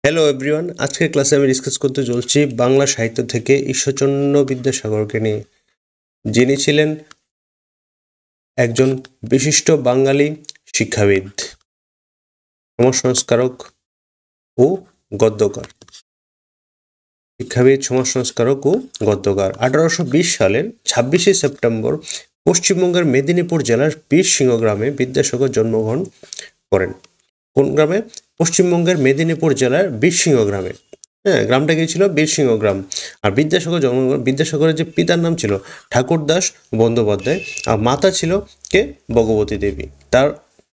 Hello everyone, আজকের ক্লাসে আমি ডিসকাস করতে চলছি বাংলা সাহিত্য থেকে ঈশ্বরচন্দ্র বিদ্যাসাগরকে নিয়ে, যিনি ছিলেন একজন বিশিষ্ট বাঙালি শিক্ষাবিদ, সমাজ সংস্কারক ও গদ্যকার। সমাজ সংস্কারক ও গদ্যকার। 1820 সালের 26শে সেপ্টেম্বর পশ্চিমবঙ্গের মেদিনীপুর জেলার বীরসিংহ গ্রামে বিদ্যাসাগর জন্মগ্রহণ করেন। কোন গ্রামে? পশ্চিমবঙ্গের মেদিনীপুর জেলার বীরসিংহ গ্রামে। হ্যাঁ, গ্রামটা কি ছিল? বীরসিংহ গ্রাম। আর বিদ্যাসাগরের যে পিতার নাম ছিল ঠাকুরদাস বন্দ্যোপাধ্যায়, আর মাতা ছিল কে? ভগবতী দেবী। তার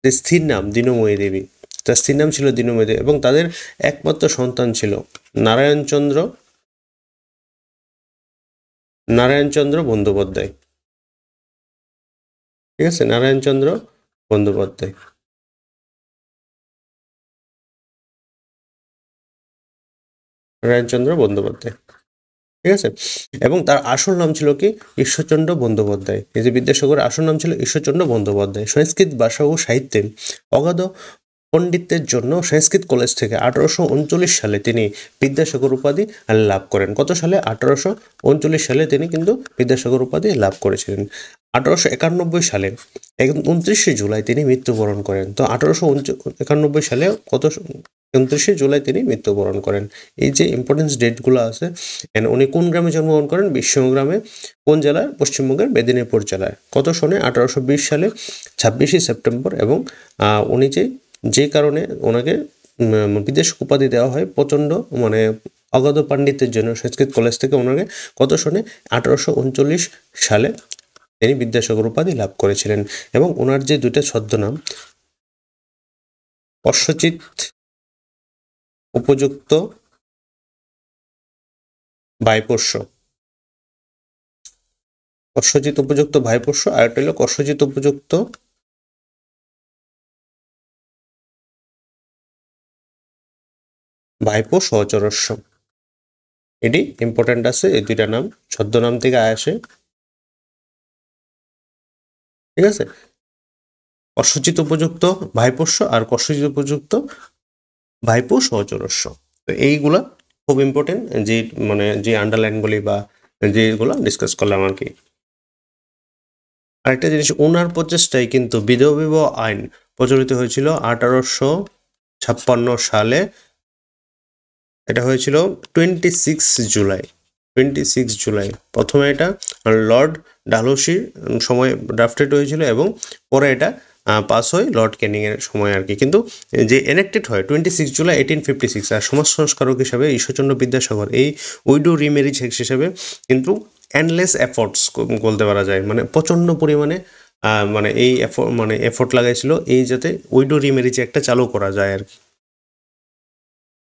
স্ত্রীর নাম দীনময়ী দেবী। তার স্ত্রীর নাম ছিল দীনময়ী দেবী এবং তাদের একমাত্র সন্তান ছিল নারায়ণচন্দ্র বন্দ্যোপাধ্যায়। ঠিক আছে, নারায়ণচন্দ্র বন্দ্যোপাধ্যায়। নারায়ণচন্দ্র বন্দ্যোপাধ্যায়, ঠিক আছে। এবং তার আসল নাম ছিল কি? ঈশ্বরচন্দ্র বন্দ্যোপাধ্যায়। এই যে বিদ্যাসাগরের আসল নাম ছিল ঈশ্বরচন্দ্র বন্দ্যোপাধ্যায়। সংস্কৃত ভাষা ও সাহিত্যে অগাধ পণ্ডিতের জন্য সংস্কৃত কলেজ থেকে 1839 সালে তিনি বিদ্যাসাগর উপাধি লাভ করেন। কত সালে? 1839 সালে তিনি কিন্তু বিদ্যাসাগর উপাধি লাভ করেছিলেন। 1891 সালে 29শে জুলাই তিনি মৃত্যুবরণ করেন। তো 1891 সালে 29শে জুলাই তিনি মৃত্যুবরণ করেন। এই যে ইম্পর্টেন্স ডেটগুলো আছে, উনি কোন গ্রামে জন্মগ্রহণ করেন? বীরসিংহ গ্রামে। কোন জেলার? পশ্চিমবঙ্গের মেদিনীপুর জেলায়। কত সনে? 1820 সালে 26শে সেপ্টেম্বর। এবং উনি যে কারণে ওনাকে বিদেশ উপাধি দেওয়া হয় প্রচণ্ড অগাধ পাণ্ডিত্যের জন্য সংস্কৃত কলেজ থেকে ওনাকে কত সনে? 1839 সালে তিনি বিদ্যাসাগর উপাধি লাভ করেছিলেন। এবং ওনার যে দুইটা ছদ্মনাম, অশ্বচিত উপযুক্ত ভাইপোষ্য, কস্যচিত উপযুক্ত ভাইপোষ্য, আর একটা হলো কস্যচিত উপযুক্ত ভাইপো সহচরস্য। এটি ইম্পর্টেন্ট আছে, এই দুইটা নাম ছদ্মনাম থেকে আসে। ঠিক আছে, কস্যচিত উপযুক্ত ভাইপোষ্য আর কস্যচিত উপযুক্ত ভাইপো সহচরস্য। তো এইগুলা খুব ইম্পর্টেন্ট, যে আন্ডারলাইনগুলি বা যেগুলো ডিসকাস করলাম আর কি। আরেকটা জিনিস, ওনার প্রচেষ্টায় কিন্তু বিধবা বিবাহ আইন প্রচলিত হয়েছিল 1856 সালে। এটা হয়েছিল 26 জুলাই। প্রথমে এটা লর্ড ডালহৌসির সময় ড্রাফটেড হয়েছিল এবং পরে এটা পাস হয় লর্ড ক্যানিংয়ের সময় আর কি। কিন্তু যে এনেক্টেড হয় 26 জুলাই 1856। আর সমাজ সংস্কারক হিসাবে ঈশ্বরচন্দ্র বিদ্যাসাগর এই উইডো রিম্যারেজ হিসেবে কিন্তু এন্ডলেস এফোর্টস বলতে পারা যায়, প্রচণ্ড পরিমাণে এফোর্ট লাগাইছিল এই যাতে উইডো রিম্যারেজ একটা চালু করা যায় আর কি।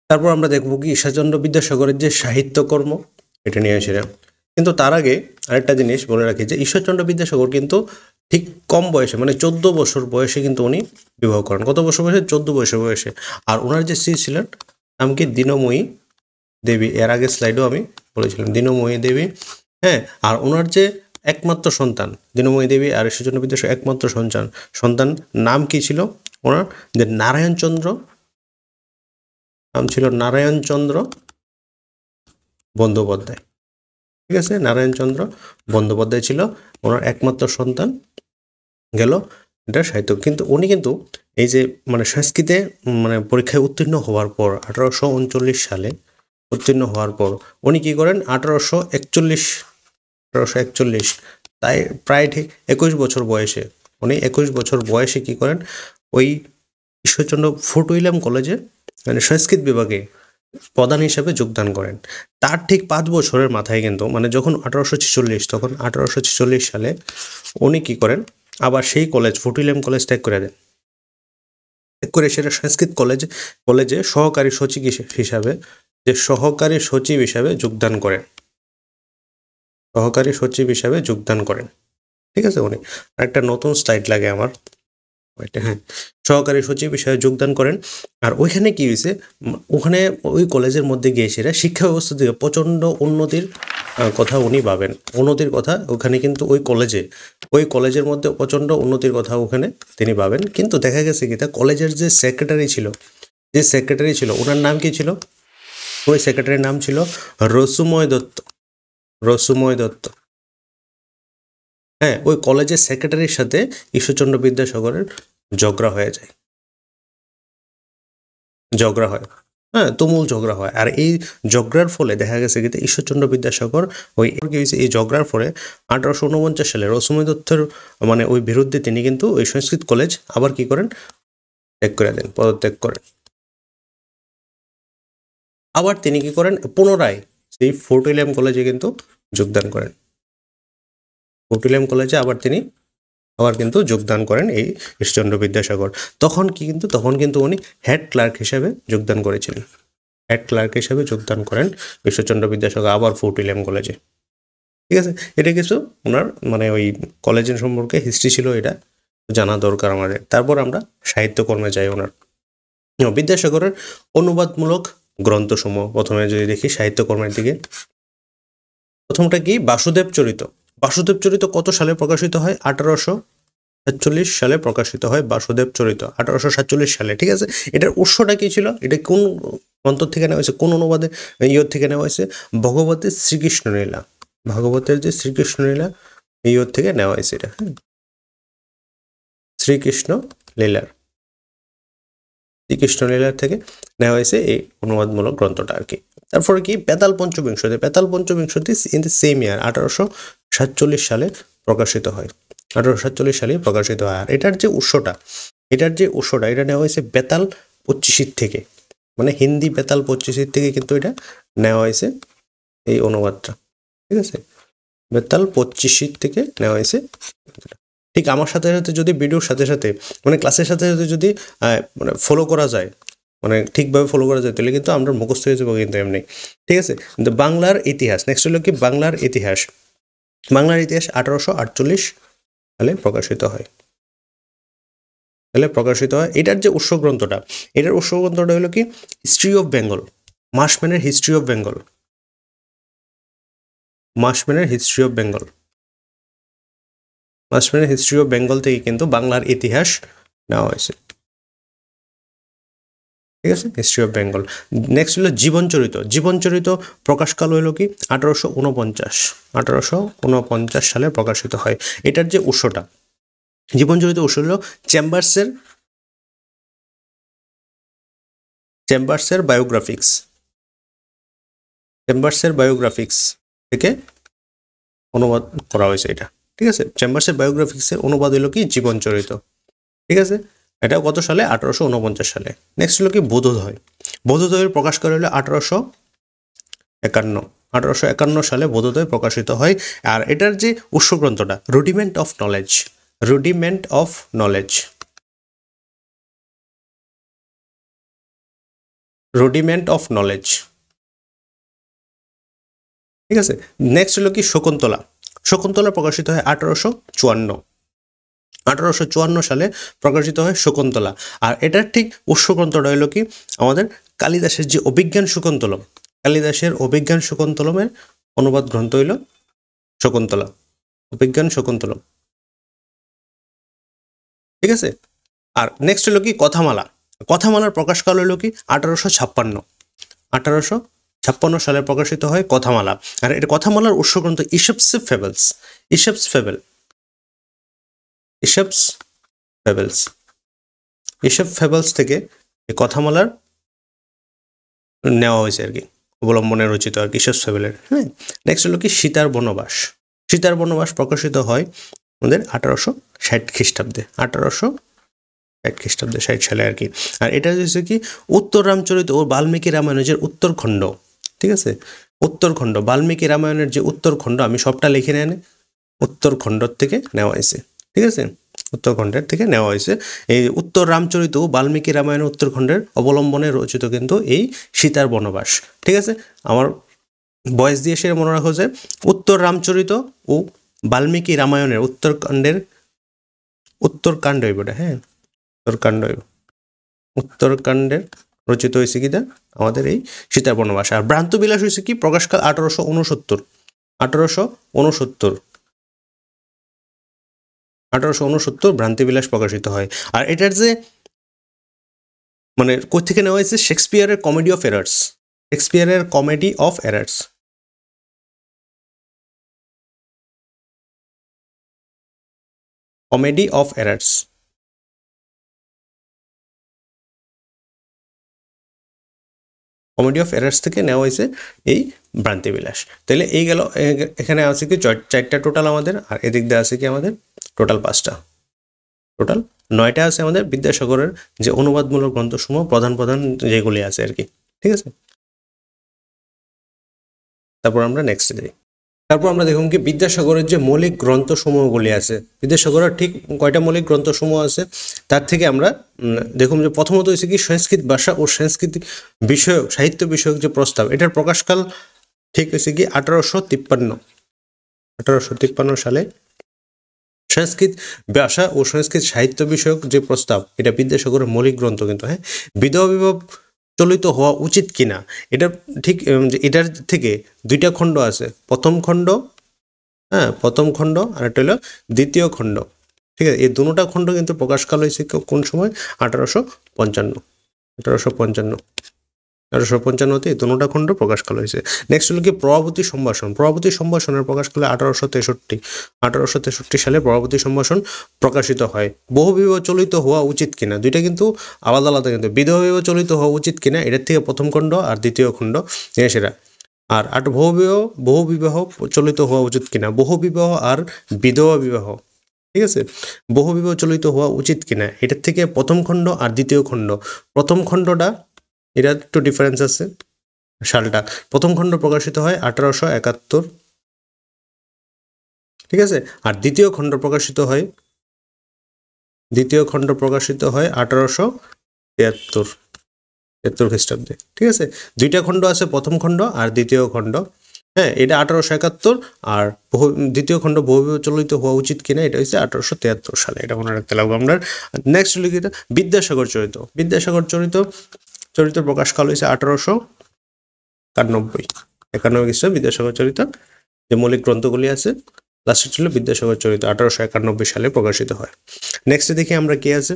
তারপর আমরা দেখব কি ঈশ্বরচন্দ্র বিদ্যাসাগরের যে সাহিত্যকর্ম, এটা নিয়ে এসেছিলেন। কিন্তু তার আগে আরেকটা জিনিস বলে রাখি যে ঈশ্বরচন্দ্র বিদ্যাসাগর কিন্তু ঠিক কম বয়সে 14 বছর বয়সে কিন্তু উনি বিবাহ করেন। কত বছর বয়সে? 14 বছর বয়সে। আর ওনার যে স্ত্রী ছিলেন নাম কি? দীনময়ী দেবী। এর আগে স্লাইডেও আমি বলেছিলাম দীনময়ী দেবী। হ্যাঁ, আর ওনার যে একমাত্র সন্তান দীনময়ী দেবী আর ঈশ্বরচন্দ্র বিদ্যাসাগর একমাত্র সন্তান নাম কি ছিল ওনার? যে নারায়ণচন্দ্র, নাম ছিল নারায়ণচন্দ্র বন্দ্যোপাধ্যায়। ঠিক আছে, নারায়ণচন্দ্র বন্দ্যোপাধ্যায় ছিল ওনার একমাত্র সন্তান। গেল এটা সাহিত্য। কিন্তু উনি কিন্তু এই যে সংস্কৃতে পরীক্ষায় উত্তীর্ণ হওয়ার পর 1839 সালে উত্তীর্ণ হওয়ার পর উনি কি করেন? 1841 তাই প্রায় ঠিক 21 বছর বয়সে উনি 21 বছর বয়সে কি করেন? ওই ঈশ্বরচন্দ্র ফোর্ট উইলিয়াম কলেজে সংস্কৃত বিভাগে প্রধান হিসাবে যোগদান করেন। তার ঠিক 5 বছরের মাথায় কিন্তু যখন 1846, তখন 1846 সালে উনি কি করেন? আবার সেই কলেজ ফোর্ট উইলিয়াম কলেজ ত্যাগ করে দেন। ত্যাগ করে সেটা সংস্কৃত কলেজে সহকারী সচিব হিসাবে যোগদান করেন। ঠিক আছে, উনি আরেকটা নতুন স্লাইড লাগে আমার। হ্যাঁ, সহকারী সচিব হিসাবে যোগদান করেন। আর ওইখানে কি হয়েছে? ওখানে ওই কলেজের মধ্যে গিয়ে সেটা শিক্ষা ব্যবস্থা থেকে প্রচণ্ড উন্নতির কথা উনি ভাবেন। উন্নতির কথা ওখানে কিন্তু ওই কলেজের মধ্যে প্রচণ্ড উন্নতির কথা ওখানে তিনি ভাবেন। কিন্তু দেখা গেছে কি, তা কলেজের যে সেক্রেটারি ছিল, যে সেক্রেটারি ছিল ওনার নাম কি ছিল? ওই সেক্রেটারির নাম ছিল রসময় দত্ত। রসময় দত্ত। হ্যাঁ, ওই কলেজের সেক্রেটারির সাথে ঈশ্বরচন্দ্র বিদ্যাসাগরের ঝগড়া হয়ে যায়, ঝগড়া হয়। হ্যাঁ, তুমুল ঝগড়া হয়। আর এই ঝগড়ার ফলে দেখা গেছে কি ঈশ্বরচন্দ্র বিদ্যাসাগর ওই কি হয়েছে, এই ঝগড়ার ফলে 1849 সালে রসময় দত্তের মানে ওই বিরুদ্ধে তিনি কিন্তু ওই সংস্কৃত কলেজ আবার কি করেন, ত্যাগ করে দেন, পদত্যাগ করেন। আবার তিনি কি করেন, পুনরায় সেই ফোর্ট উইলিয়াম কলেজে কিন্তু যোগদান করেন। ফোর্ট উইলিয়াম কলেজে আবার তিনি কিন্তু যোগদান করেন এই ঈশ্বরচন্দ্র বিদ্যাসাগর। তখন কিন্তু উনি হেড ক্লার্ক হিসেবে যোগদান করেছিলেন। হেড ক্লার্ক হিসেবে যোগদান করেন ঈশ্বরচন্দ্র বিদ্যাসাগর আবার ফোর্ট উইলিয়াম কলেজে। ঠিক আছে, এটা কিছু ওনার মানে ওই কলেজের সম্পর্কে হিস্ট্রি ছিল, এটা জানা দরকার আমাদের। তারপর আমরা সাহিত্যকর্মে যাই। ওনার বিদ্যাসাগরের অনুবাদমূলক গ্রন্থসমূহ প্রথমে যদি দেখি সাহিত্যকর্মের দিকে, প্রথমটা কি বাসুদেব চরিত। বাসুদেব চরিত কত সালে প্রকাশিত হয়? 1847 সালে প্রকাশিত হয় বাসুদেব চরিত, 1847 সালে। ঠিক আছে, এটার উৎসটা কি ছিল, এটা কোন গ্রন্থ থেকে নেওয়া হয়েছে, কোন অনুবাদে থেকে নেওয়া হয়েছে? ভগবতের শ্রীকৃষ্ণ লীলা, ভাগবতের যে শ্রীকৃষ্ণ লীলা এই থেকে নেওয়া হয়েছে এটা। হ্যাঁ, শ্রীকৃষ্ণ লীলার থেকে নেওয়া হয়েছে এই অনুবাদমূলক গ্রন্থটা আর কি। তারপরে কি Betal Panchabingshati. Betal Panchabingshati in the same ইয়ার 1847 সালে প্রকাশিত হয়। 1847 সালে প্রকাশিত হয়। আর এটার যে উৎসটা এটা নেওয়া হয়েছে বেতাল 25 থেকে, মানে হিন্দি বেতাল 25 থেকে কিন্তু এটা নেওয়া হয়েছে এই অনুবাদটা। ঠিক আছে, বেতাল 25 থেকে নেওয়া হয়েছে। ঠিক আমার সাথে সাথে যদি ভিডিওর সাথে সাথে মানে ক্লাসের সাথে সাথে যদি মানে ফলো করা যায়, মানে ঠিকভাবে ফলো করা যায়, তাহলে কিন্তু আমরা মুখস্থ হয়ে যাবো কিন্তু এমনি। ঠিক আছে, বাংলার ইতিহাস। নেক্সট হলো কি বাংলার ইতিহাস। বাংলার ইতিহাস 1848 সালে প্রকাশিত হয়। এটার যে উৎস গ্রন্থটা, হলো কি হিস্ট্রি অফ বেঙ্গল, মার্শম্যানের হিস্ট্রি অফ বেঙ্গল। মার্শম্যানের হিস্ট্রি অফ বেঙ্গল থেকে কিন্তু বাংলার ইতিহাস নেওয়া হয়েছে। ঠিক আছে, হিস্ট্রি অফ বেঙ্গল। নেক্সট হলো জীবনচরিত প্রকাশকাল হলো কি 1849 সালে প্রকাশিত হয়। এটার যে উৎসটা, জীবনচরিত উৎস হলো চেম্বার্সের বায়োগ্রাফিক্স থেকে অনুবাদ করা হয়েছে এটা। ঠিক আছে, চেম্বার্সের বায়োগ্রাফিক্সের অনুবাদ হলো কি জীবনচরিত। ঠিক আছে, এটা কত সালে? 1849 সালে। নেক্সট হলো কি বোধোদয়ের প্রকাশকাল হলো 1851 সালে বোধোদয় প্রকাশিত হয়। আর এটার যে উৎস গ্রন্থটা রুডিমেন্ট অফ নলেজ। ঠিক আছে, নেক্সট হলো কি শকুন্তলা প্রকাশিত হয় 1854 সালে প্রকাশিত হয় শকুন্তলা। আর এটার ঠিক উৎস গ্রন্থটা হলো কি আমাদের কালিদাসের যে অভিজ্ঞান শকুন্তলমের অনুবাদ গ্রন্থ হইল অভিজ্ঞান শকুন্তলম। ঠিক আছে, আর নেক্সট হলো কি কথামালার প্রকাশকাল হলো কি 1856 সালে প্রকাশিত হয় কথামালা। আর এটা কথামালার উৎস গ্রন্থ ইসপস ফেবলস থেকে এই কথামালার নেওয়া হয়েছে আর কি, অবলম্বনে রচিত আর কি ইসপস ফেবলের। হ্যাঁ, নেক্সট হলো কি সীতার বনবাস প্রকাশিত হয় আমাদের 1860 খ্রিস্টাব্দে, 60 সালে আর কি। আর এটা হচ্ছে কি উত্তর রামচরিত ও বাল্মীকি রামায়ণের উত্তরখণ্ড। ঠিক আছে, উত্তরখণ্ড বাল্মীকি রামায়ণের যে উত্তরখণ্ড, আমি সবটা লিখে নেন, উত্তরখণ্ড থেকে নেওয়া হয়েছে। ঠিক আছে, উত্তরখণ্ডের থেকে নেওয়া হয়েছে। এই উত্তর রামচরিত ও বাল্মীকি রামায়ণের উত্তরখণ্ডের অবলম্বনে রচিত কিন্তু এই সীতার বনবাস। ঠিক আছে, আমার বয়স দিয়ে সে মনে রাখো যে উত্তর রামচরিত ও বাল্মীকি রামায়ণের উত্তরকাণ্ডের রচিত হয়েছে কি আমাদের এই সীতার বনবাস। আর ভ্রান্তিবিলাস হয়েছে কি প্রকাশকাল 1869 ভ্রান্তিবিলাস প্রকাশিত হয়। আর এটার যে মানে কোথা থেকে নেওয়া হয়েছে? শেক্সপিয়ারের কমেডি অফ এরার্স, শেক্সপিয়ারের comedy of errors. Comedy of errors, comedy of errors থেকে নেওয়া হয়েছে এই ভ্রান্তিবিলাস। তাহলে এই গেল, এখানে আছে কি চারটা টোটাল আমাদের, আর এদিক দিয়ে আছে কি আমাদের টোটাল 5টা, টোটাল 9টা আছে আমাদের বিদ্যাসাগরের যে অনুবাদমূলক গ্রন্থসমূহ প্রধান প্রধান যেগুলি আছে আর কি। ঠিক আছে, তারপর আমরা নেক্সট যাই। তারপর আমরা দেখুন কি বিদ্যাসাগরের যে মৌলিক গ্রন্থসমূহগুলি আছে, বিদ্যাসাগরের ঠিক কয়টা মৌলিক গ্রন্থসমূহ আছে তার থেকে আমরা দেখুন যে প্রথমত হয়েছে কি সংস্কৃত ভাষা ও সাংস্কৃতিক বিষয়ক সাহিত্য বিষয়ক যে প্রস্তাব, এটার প্রকাশকাল ঠিক হয়েছে কি 1853 সালে। সংস্কৃত ভাষা ও সংস্কৃত সাহিত্য বিষয়ক যে প্রস্তাব, এটা বিদ্যাসাগরের মৌলিক গ্রন্থ কিন্তু। হ্যাঁ, বিধবা বিবাহ চলিত হওয়া উচিত কিনা, এটা ঠিক এটার থেকে 2টা খণ্ড আছে, প্রথম খণ্ড, হ্যাঁ প্রথম খণ্ড, আর একটা হলো দ্বিতীয় খণ্ড। ঠিক আছে, এই দুটোটা খণ্ড কিন্তু প্রকাশকাল হয়েছে কোন সময়? 1855, 1855তে এই দুটোটা খণ্ড প্রকাশকাল হয়েছে। নেক্সট হলো কি প্রভাবতী সম্ভাষণ, প্রভাবতী সম্ভাষণের প্রকাশকালে 1863 সালে প্রভাবতী সম্ভাষণ প্রকাশিত হয়। বহুবিবাহ চলিত হওয়া উচিত কিনা, দুইটা কিন্তু আলাদা আলাদা, কিন্তু বিধবা বিবাহ চলিত হওয়া উচিত কিনা এটার থেকে প্রথম খণ্ড আর দ্বিতীয় খণ্ড সেটা। আর বহুবিবাহ চলিত হওয়া উচিত কিনা, বহুবিবাহ আর বিধবা বিবাহ, ঠিক আছে, বহুবিবাহ চলিত হওয়া উচিত কিনা এটার থেকে প্রথম খণ্ড আর দ্বিতীয় খণ্ড। প্রথম খণ্ডটা এটা একটু ডিফারেন্স আছে সালটা, প্রথম খণ্ড প্রকাশিত হয় 1871, ঠিক আছে, আর দ্বিতীয় খণ্ড প্রকাশিত হয় 1873 খ্রিস্টাব্দে। ঠিক আছে, 2টা খণ্ড আছে, প্রথম খণ্ড আর দ্বিতীয় খণ্ড। হ্যাঁ, এটা 1871, আর দ্বিতীয় খণ্ড বহুবিবাহ চলিত হওয়া উচিত কিনা এটা হচ্ছে 1873 সালে, এটা মনে রাখতে লাগবে আমরা। নেক্সট লিখিত বিদ্যাসাগর চরিত, বিদ্যাসাগর চরিত প্রকাশকাল হয়েছে 1891 খ্রিস্টাব্দে। বিদ্যাসাগর চরিত যে মৌলিক গ্রন্থগুলি আছে লাস্টে ছিল বিদ্যাসাগর চরিত, 1891 সালে প্রকাশিত হয়। নেক্সটে দেখি আমরা কি আছে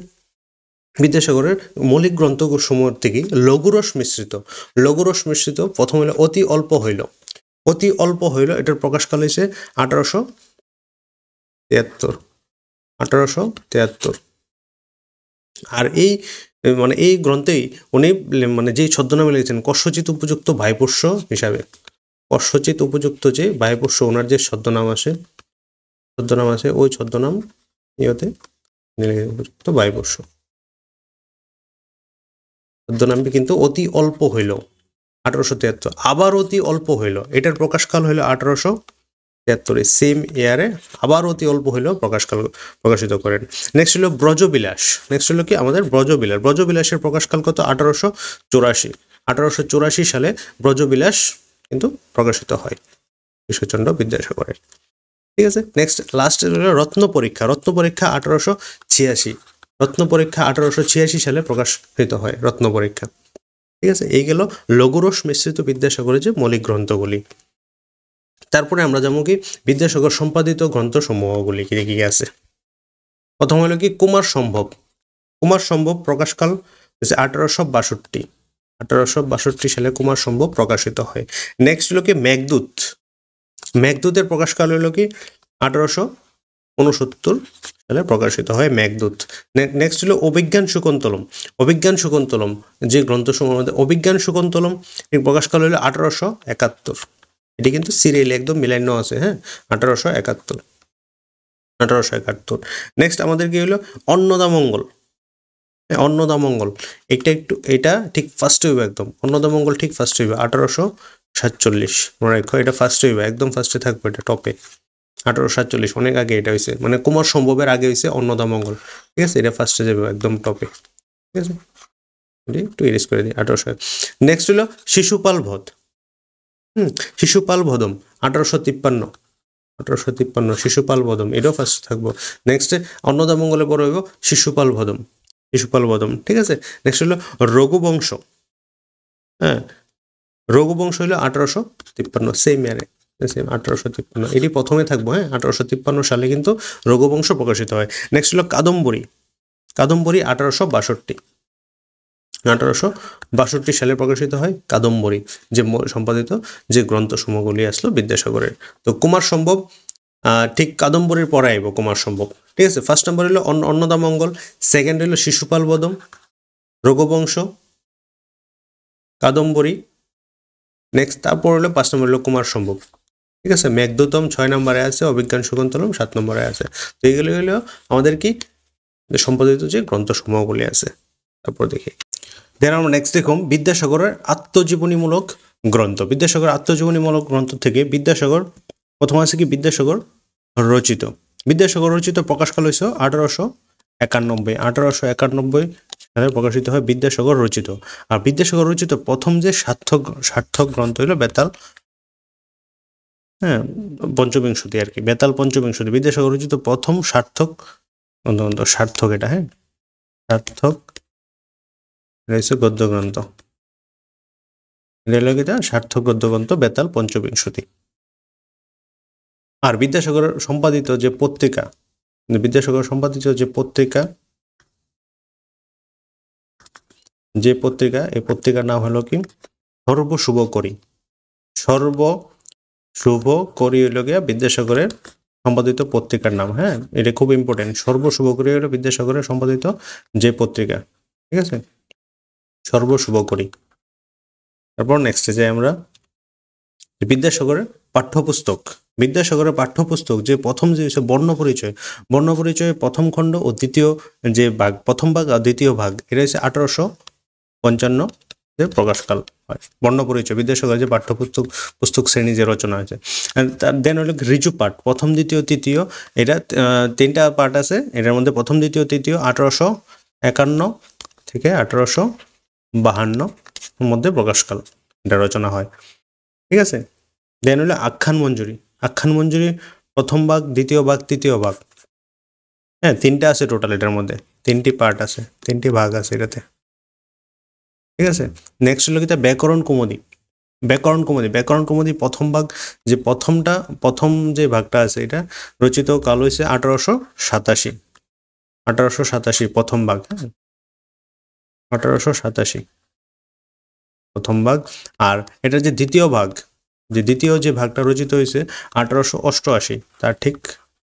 বিদ্যাসাগরের মৌলিক গ্রন্থসমূহ থেকে লঘুরস মিশ্রিত প্রথম হলো অতি অল্প হইল, এটার প্রকাশকাল হয়েছে 1873। আর এই মানে এই গ্রন্থেই উনি মানে যেই ছদ্মনামে লিখেছেন কস্যচিৎ উপযুক্ত ভাইপোষ্য হিসাবে, কস্যচিৎ উপযুক্ত যে ভাইপোষ্য, ওনার যে ছদ্মনাম আছে ওই ছদ্মনাম ইয়েতে উপযুক্ত ভাইপোষ্য ছদ্মনামটি কিন্তু অতি অল্প হইল 1873, আবার অতি অল্প হইল, এটার প্রকাশকাল হইল 1873, সেম ইয়ারে আবার অতি অল্প হইল প্রকাশিত করেন। নেক্সট হলো ব্রজবিলাস, নেক্সট হলো কি আমাদের ব্রজবিলাসের প্রকাশকাল কত? 1884 সালে ব্রজবিলাস কিন্তু প্রকাশিত হয় ঈশ্বরচন্দ্র বিদ্যাসাগরের। ঠিক আছে, নেক্সট লাস্ট হলো রত্ন পরীক্ষা 1886 সালে প্রকাশিত হয় রত্ন পরীক্ষা। ঠিক আছে, এই গেল লঘুরস মিশ্রিত বিদ্যাসাগরের যে মৌলিক গ্রন্থগুলি। তারপরে আমরা যেমন কি বিদ্যাসাগর সম্পাদিত গ্রন্থসমূহগুলি কি কি আছে। প্রথম হলো কি কুমার সম্ভব প্রকাশকাল হচ্ছে 1862 সালে কুমার সম্ভব প্রকাশিত হয়। নেক্সট হলো কি মেঘদূতের প্রকাশকাল হলো কি 1869 সালে প্রকাশিত হয় মেঘদূত। নেক্সট হলো অভিজ্ঞান শকুন্তলম যে গ্রন্থসমূহ অভিজ্ঞান শকুন্তলম এর প্রকাশকাল হলো 1871, এটি কিন্তু সিরিয়ালি একদম মিলান্য আছে। হ্যাঁ, 1871। নেক্সট আমাদের কি হলো অন্নদামঙ্গল, এটা ঠিক ফার্স্ট হইবে, একদম অন্নদামঙ্গল ঠিক ফার্স্ট হইবে 1847, মনে রাখো এটা ফার্স্ট হইবে, একদম ফার্স্টে থাকবে, এটা টপে 1847, অনেক আগে এটা হয়েছে, মানে কুমার সম্ভবের আগে হয়েছে অন্নদামঙ্গল। ঠিক আছে, এটা ফার্স্টে যাবে একদম টপে। ঠিক আছে, একটু ইরেজ করে দিই 1800। নেক্সট হলো শিশুপাল ভদম 1853 শিশুপাল ভদম, এটাও ফার্স্ট থাকবো। নেক্সট অন্নদামঙ্গলে পরে হইব শিশুপাল ভদম। ঠিক আছে, নেক্সট হলো রঘুবংশ। হ্যাঁ, রঘুবংশ হলো 1853, সেম ইয়ারে, সেম 1853, এটি প্রথমে থাকবো। হ্যাঁ, 1853 সালে কিন্তু রঘুবংশ প্রকাশিত হয়। নেক্সট হলো কাদম্বরী 1862, 1862 সালে প্রকাশিত হয় কাদম্বরী, যে সম্পাদিত যে গ্রন্থসমূহগুলি আসলো বিদ্যাসাগরের। তো কুমার সম্ভব ঠিক কাদম্বরীর পরে আইব কুমার সম্ভব। ঠিক আছে, ফার্স্ট নাম্বার হলো অন্নদামঙ্গল, সেকেন্ড হলো শিশুপাল বদম, রঘুবংশ, কাদম্বরী, নেক্সট তারপর হলো 5 নম্বর হলো কুমার সম্ভব। ঠিক আছে, মেঘদূতম 6 নম্বরে আছে, অভিজ্ঞান শকুন্তলম 7 নম্বরে আছে। তো এইগুলো হলো আমাদের কি সম্পাদিত যে গ্রন্থসমূহগুলি আছে। তারপর দেখি দেন আমরা নেক্সট দেখুন বিদ্যাসাগরের আত্মজীবনীমূলক গ্রন্থ। বিদ্যাসাগর আত্মজীবনীমূলক গ্রন্থ থেকে বিদ্যাসাগর প্রথম আছে কি বিদ্যাসাগর রচিত। বিদ্যাসাগর রচিত প্রকাশকাল হয়েছে 1891। 1891 সালে প্রকাশিত হয় বিদ্যাসাগর রচিত। আর বিদ্যাসাগর রচিত প্রথম যে সার্থক গ্রন্থ হলো বেতাল, হ্যাঁ, পঞ্চবিংশতি আর কি, বেতাল পঞ্চবিংশতি। বিদ্যাসাগর রচিত প্রথম সার্থক এটা, হ্যাঁ, সার্থক রয়েছে গদ্য গ্রন্থ, সার্থক গদ্য গ্রন্থ বেতাল পঞ্চবিংশতি। আর বিদ্যাসাগর সম্পাদিত যে পত্রিকা, এই পত্রিকার নাম হলো কি সর্বশুভকরী। সর্বশুভকরী হলো গিয়া বিদ্যাসাগরের সম্পাদিত পত্রিকার নাম। হ্যাঁ, এটা খুব ইম্পর্টেন্ট। সর্বশুভকরী হলো বিদ্যাসাগরের সম্পাদিত যে পত্রিকা। ঠিক আছে, সর্বশুভকরী। তারপর নেক্সটে যাই আমরা বিদ্যাসাগরের পাঠ্যপুস্তক। বিদ্যাসাগরের পাঠ্যপুস্তক যে প্রথম যে বর্ণপরিচয় প্রথম খণ্ড ও দ্বিতীয় যে ভাগ, প্রথম ভাগ আর দ্বিতীয় ভাগ, এটা হচ্ছে 1855 প্রকাশকাল হয়। বর্ণপরিচয় বিদ্যাসাগরের যে পুস্তক শ্রেণী যে রচনা আছে। তার দেন হলো ঋজু পাঠ, প্রথম দ্বিতীয় তৃতীয়, এটা 3টা পার্ট আছে। এটার মধ্যে প্রথম দ্বিতীয় তৃতীয় 1851 থেকে 1852 মধ্যে প্রকাশকাল এটা রচনা হয়। ঠিক আছে, দেন হলো আখ্যান মঞ্জুরি প্রথম ভাগ, দ্বিতীয় ভাগ, তৃতীয় ভাগ। হ্যাঁ, 3টা আছে টোটাল, এটার মধ্যে 3টি পার্ট আছে, 3টি ভাগ আছে এটাতে। ঠিক আছে, নেক্সট হলো কি ব্যাকরণ কুমুদি প্রথম ভাগ, যে প্রথম যে ভাগটা আছে এটা রচিত কাল হয়েছে 1887 প্রথম ভাগ। হ্যাঁ, 1887 প্রথম ভাগ। আর এটা যে দ্বিতীয় ভাগটা রচিত হয়েছে 1888, তার ঠিক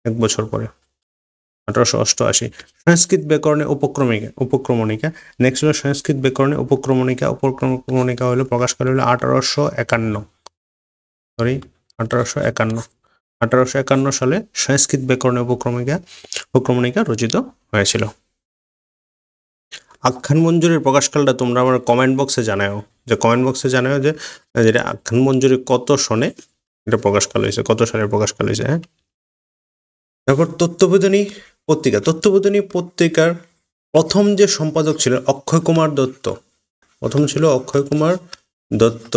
1 বছর পরে, 1888। সংস্কৃত ব্যাকরণে উপক্রমণিকা। নেক্সট হলো সংস্কৃত ব্যাকরণে উপক্রমণিকা হলো প্রকাশকাল হলো 1851 সালে সংস্কৃত ব্যাকরণে উপক্রমণিকা রচিত হয়েছিল। আখ্যান মঞ্জুরির প্রকাশকালটা তোমরা আমার কমেন্ট বক্সে জানাও যে যেটা আখ্যান মঞ্জুরি কত সনে এটা প্রকাশকাল হয়েছে, কত সালের প্রকাশকাল হয়েছে। হ্যাঁ, তারপর তত্ত্ববোধিনী পত্রিকার প্রথম যে সম্পাদক ছিল অক্ষয় কুমার দত্ত।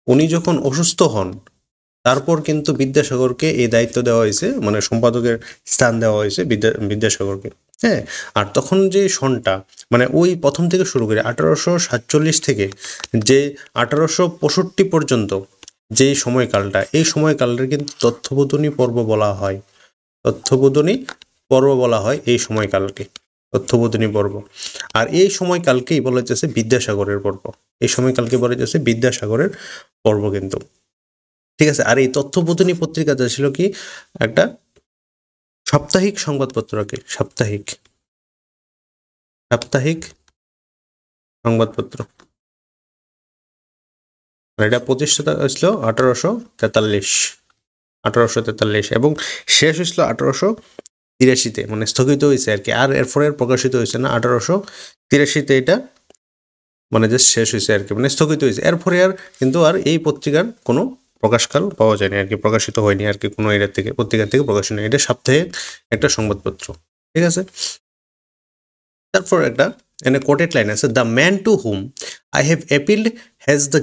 উনি যখন অসুস্থ হন তারপর কিন্তু বিদ্যাসাগরকে এই দায়িত্ব দেওয়া হয়েছে, মানে সম্পাদকের স্থান দেওয়া হয়েছে বিদ্যাসাগরকে। হ্যাঁ, আর তখন যে সনটা, মানে ওই প্রথম থেকে শুরু করে 1847 থেকে যে 1865 পর্যন্ত যে সময়কালটা, এই সময়কালটা কিন্তু তত্ত্ববোধিনী পর্ব বলা হয় এই সময়কালকে তত্ত্ববোধিনী পর্ব। আর এই সময়কালকেই বলা যাচ্ছে বিদ্যাসাগরের পর্ব কিন্তু। ঠিক আছে, আর এই তত্ত্ববোধিনী পত্রিকাটা ছিল কি একটা সাপ্তাহিক সংবাদপত্র, সাপ্তাহিক সংবাদপত্র। এটা প্রতিষ্ঠাতা হয়েছিল 1843 এবং শেষ হয়েছিল 1883-তে, মানে স্থগিত হয়েছে আর কি। আর এরপরে প্রকাশিত হয়েছে না, 1883-তে এটা মানে জাস্ট শেষ হয়েছে আর কি, মানে স্থগিত হয়েছে। এরপরে আর কিন্তু আর এই পত্রিকার কোনো প্রকাশকাল পাওয়া যায়নি আর কি, প্রকাশিত হয়নি আর কি কোনো পত্রিকার থেকে প্রকাশিত হয়নি। এটা সাপ্তাহিক একটা সংবাদপত্র। ঠিক আছে, তারপর একটা এখানে কোটেড লাইন আছে, the man to whom I have appealed has the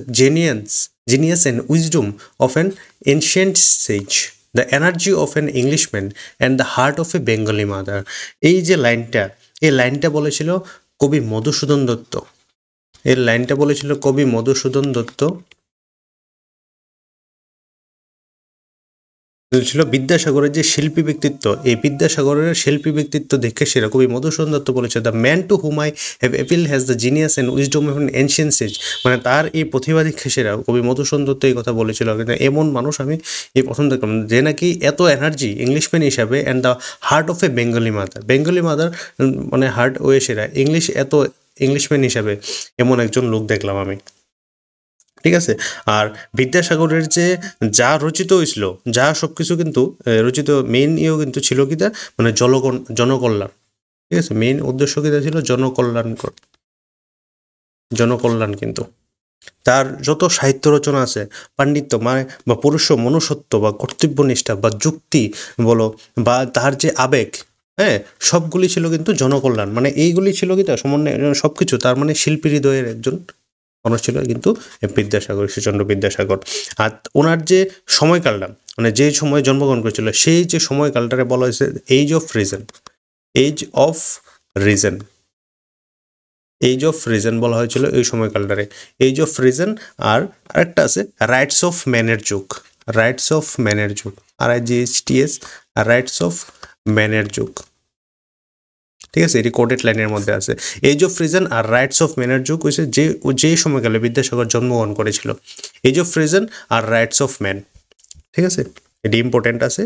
genius and wisdom of an ancient sage, the energy of an Englishman and the heart of a Bengali mother. এই যে লাইনটা বলেছিল কবি মধুসূদন দত্ত। ছিল বিদ্যাসাগরের যে শিল্পী ব্যক্তিত্ব, এই বিদ্যাসাগরের শিল্পী ব্যক্তিত্ব দেখে সেরা কবি মধুসূদন দত্ত বলেছে, the man to whom I have appeal has the genius and wisdom of an ancient sage. মানে তার এই প্রতিভা দেখে সেরা কবি মধুসূদন দত্ত এই কথা বলেছিল। কিন্তু এমন মানুষ আমি এই প্রথম দেখলাম যে নাকি এত এনার্জি ইংলিশম্যান হিসাবে, and the heart of a Bengali mother মানে হার্ট ওয়ে সেরা ইংলিশ, এত ইংলিশম্যান হিসাবে এমন একজন লোক দেখলাম আমি। ঠিক আছে। আর বিদ্যাসাগরের যে যা রচিত হয়েছিল, যা সব কিছু কিন্তু রচিত মেইন ইয়েও কিন্তু ছিল কি তা মানে জনকল্যাণ। ঠিক আছে, মেইন উদ্দেশ্য কি তা ছিল জনকল্যাণ কিন্তু। তার যত সাহিত্য রচনা আছে, পাণ্ডিত্য মানে বা পুরুষ মনুষ্যত্ব বা কর্তব্যনিষ্ঠা বা যুক্তি বলো, বা তার যে আবেগ, হ্যাঁ, সবগুলি ছিল কিন্তু জনকল্যাণ। মানে এইগুলি ছিল কি তার সমন্বয় সব কিছু। তার মানে শিল্পী হৃদয়ের একজন মানুষ ছিল কিন্তু বিদ্যাসাগর, ঈশ্বরচন্দ্র বিদ্যাসাগর। আর ওনার যে সময়কালটা, মানে যে সময় জন্মগ্রহণ করেছিল, সেই যে সময়কালটারে বলা হয়েছে age of reason. Age of reason বলা হয়েছিল এই সময়কালটারে, এজ অফ রিজন। আর আরেকটা আছে রাইটস অফ ম্যানের যুগ, RIGHTS, রাইটস অফ ম্যানের যুগ। ঠিক আছে, রেকর্ডেড লাইনের মধ্যে আছে এজ অফ রিজন আর রাইটস অফ ম্যানের যুগ হয়েছে যে সময়কালে বিদ্যাসাগর জন্মগ্রহণ করেছিল। এজ অফ রিজন আর রাইটস অফ ম্যান, ঠিক আছে, এটি ইম্পর্টেন্ট আছে।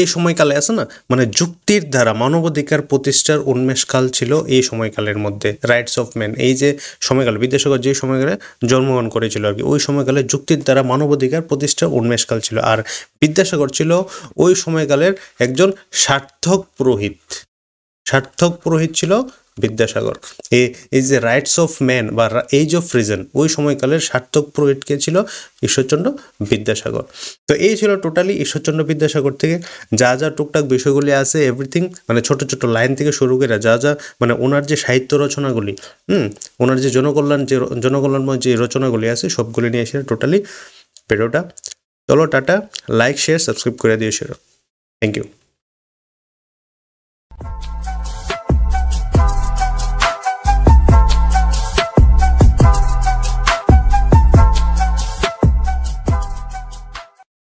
এই সময়কালে আছে না, মানে যুক্তির দ্বারা মানবাধিকার প্রতিষ্ঠার উন্মেষকাল ছিল এই সময়কালের মধ্যে। রাইটস অফ ম্যান, এই যে সময়কাল বিদ্যাসাগর যে সময়কালে জন্মগ্রহণ করেছিল আর কি, ওই সময়কালে যুক্তির দ্বারা মানবাধিকার প্রতিষ্ঠার উন্মেষকাল ছিল। আর বিদ্যাসাগর ছিল ওই সময়কালের একজন সার্থক পুরোহিত ছিল বিদ্যাসাগর। এই যে রাইটস অফ ম্যান বা এজ অফ রিজন, ওই সময়কালের সার্থক পুরোহিত কে ছিল? ঈশ্বরচন্দ্র বিদ্যাসাগর। তো এই ছিল টোটালি ঈশ্বরচন্দ্র বিদ্যাসাগর থেকে যা যা টুকটাক বিষয়গুলি আছে, এভরিথিং মানে ছোট ছোট লাইন থেকে শুরু করে যা যা মানে ওনার যে সাহিত্য রচনাগুলি, ওনার যে জনকল্যাণময় যে রচনাগুলি আছে, সবগুলি নিয়ে এসে টোটালি ভিডিওটা। চলো টাটা, লাইক শেয়ার সাবস্ক্রাইব করে দিয়ে থ্যাংক ইউ।